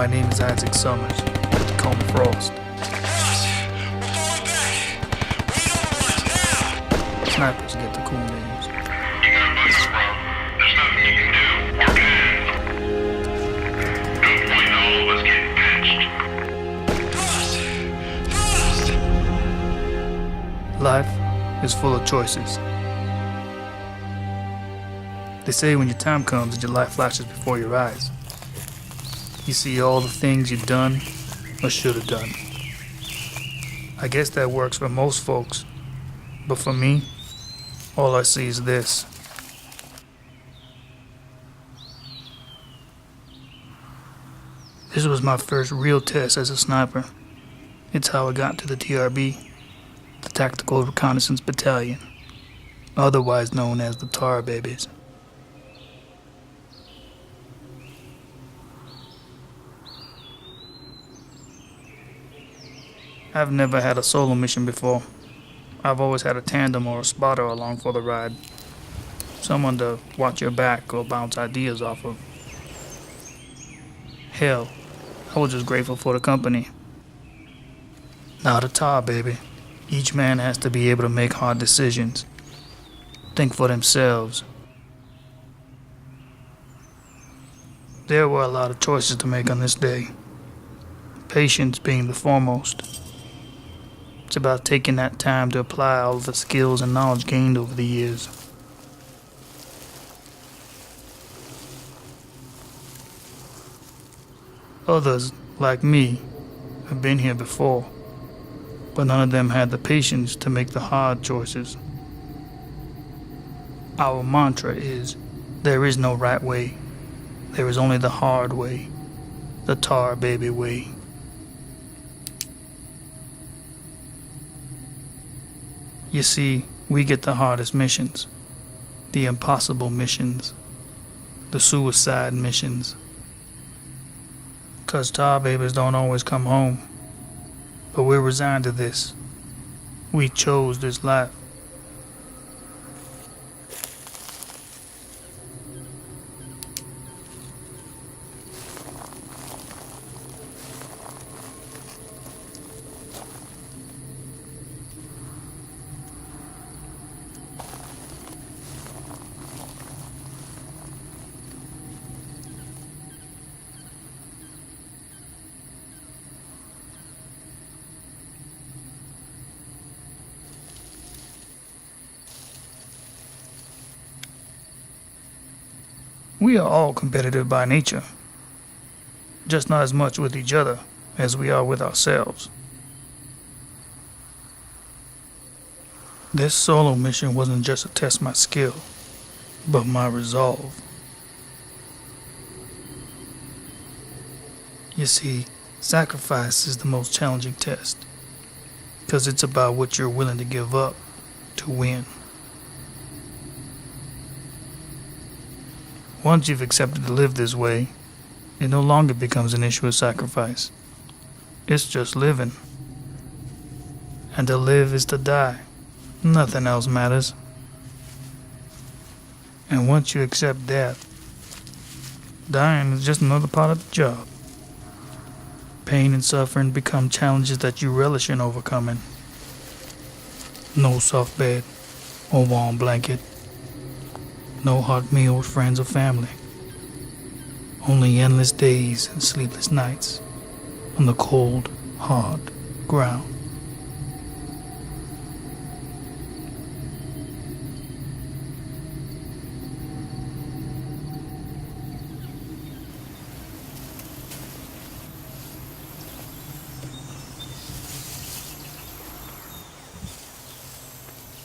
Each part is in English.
My name is Isaac Summers, but they call me Frost. Boss, we're falling back. We need overwatch now. Snipers get the cool names. You got a bunch, bro. There's nothing you can do or can. No point in all of us getting pinched. Boss, Life is full of choices. They say when your time comes that your life flashes before your eyes. You see all the things you've done or should have done. I guess that works for most folks, but for me, all I see is this. This was my first real test as a sniper. It's how I got to the TRB, the Tactical Reconnaissance Battalion, otherwise known as the Tar Babies. I've never had a solo mission before. I've always had a tandem or a spotter along for the ride. Someone to watch your back or bounce ideas off of. Hell, I was just grateful for the company. Now the Tar, baby. Each man has to be able to make hard decisions. Think for themselves. There were a lot of choices to make on this day. Patience being the foremost. It's about taking that time to apply all of the skills and knowledge gained over the years. Others, like me, have been here before, but none of them had the patience to make the hard choices. Our mantra is, there is no right way. There is only the hard way, the Tar Baby way. You see, we get the hardest missions, the impossible missions, the suicide missions. 'Cause Tar Babies don't always come home, but we're resigned to this. We chose this life. We are all competitive by nature, just not as much with each other as we are with ourselves. This solo mission wasn't just to test my skill, but my resolve. You see, sacrifice is the most challenging test, because it's about what you're willing to give up to win. Once you've accepted to live this way, it no longer becomes an issue of sacrifice. It's just living. And to live is to die. Nothing else matters. And once you accept death, dying is just another part of the job. Pain and suffering become challenges that you relish in overcoming. No soft bed or warm blanket. No hot meal with friends or family. Only endless days and sleepless nights on the cold, hard ground.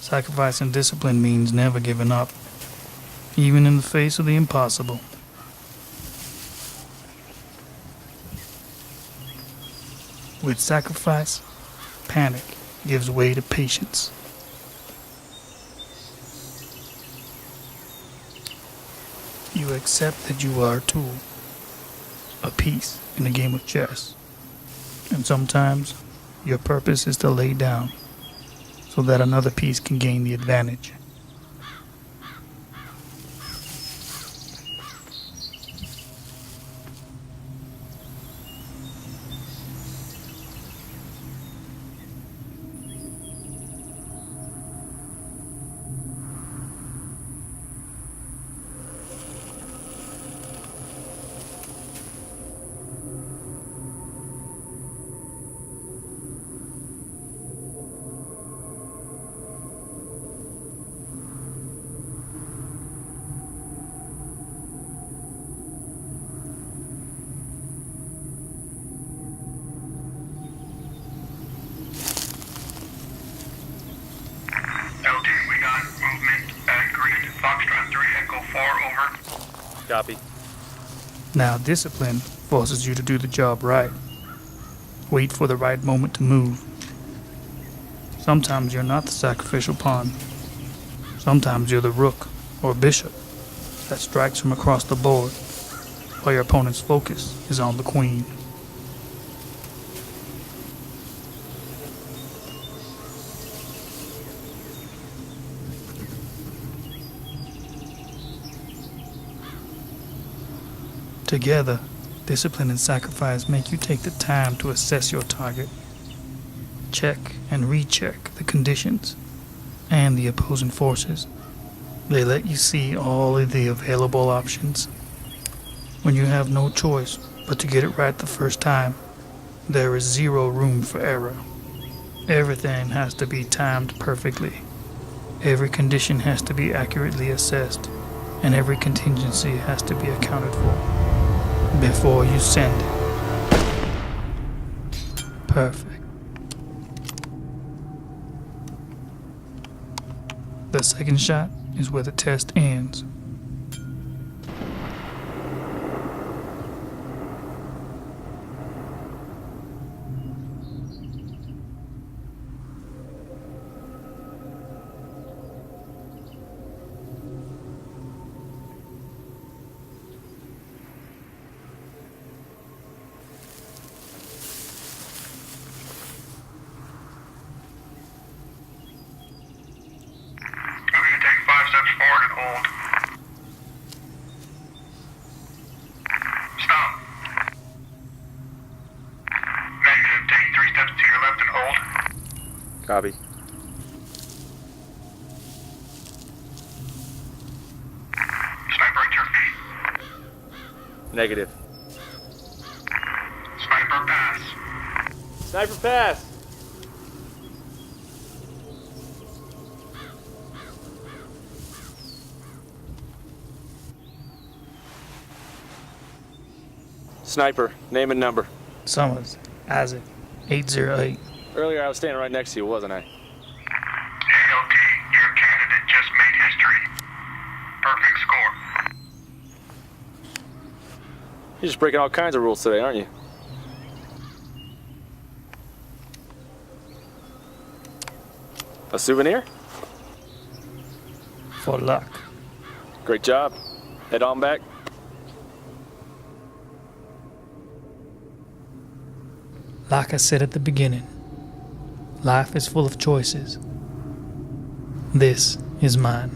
Sacrifice and discipline means never giving up, even in the face of the impossible. With sacrifice, panic gives way to patience. You accept that you are a tool, a piece in a game of chess, and sometimes your purpose is to lay down so that another piece can gain the advantage. Copy. Now, discipline forces you to do the job right. Wait for the right moment to move. Sometimes you're not the sacrificial pawn. Sometimes you're the rook or bishop that strikes from across the board while your opponent's focus is on the queen. Together, discipline and sacrifice make you take the time to assess your target, check and recheck the conditions and the opposing forces. They let you see all of the available options. When you have no choice but to get it right the first time, there is zero room for error. Everything has to be timed perfectly. Every condition has to be accurately assessed, and every contingency has to be accounted for before you send it. Perfect. The second shot is where the test ends. Okay, take 5 steps forward and hold. Stop. Negative. Take 3 steps to your left and hold. Copy. Sniper at your feet. Negative. Sniper pass. Sniper pass! Sniper, name and number. Summers, Isaac, 808. Earlier I was standing right next to you, wasn't I? AOT, your candidate just made history. Perfect score. You're just breaking all kinds of rules today, aren't you? A souvenir? For luck. Great job. Head on back. Like I said at the beginning, life is full of choices. This is mine.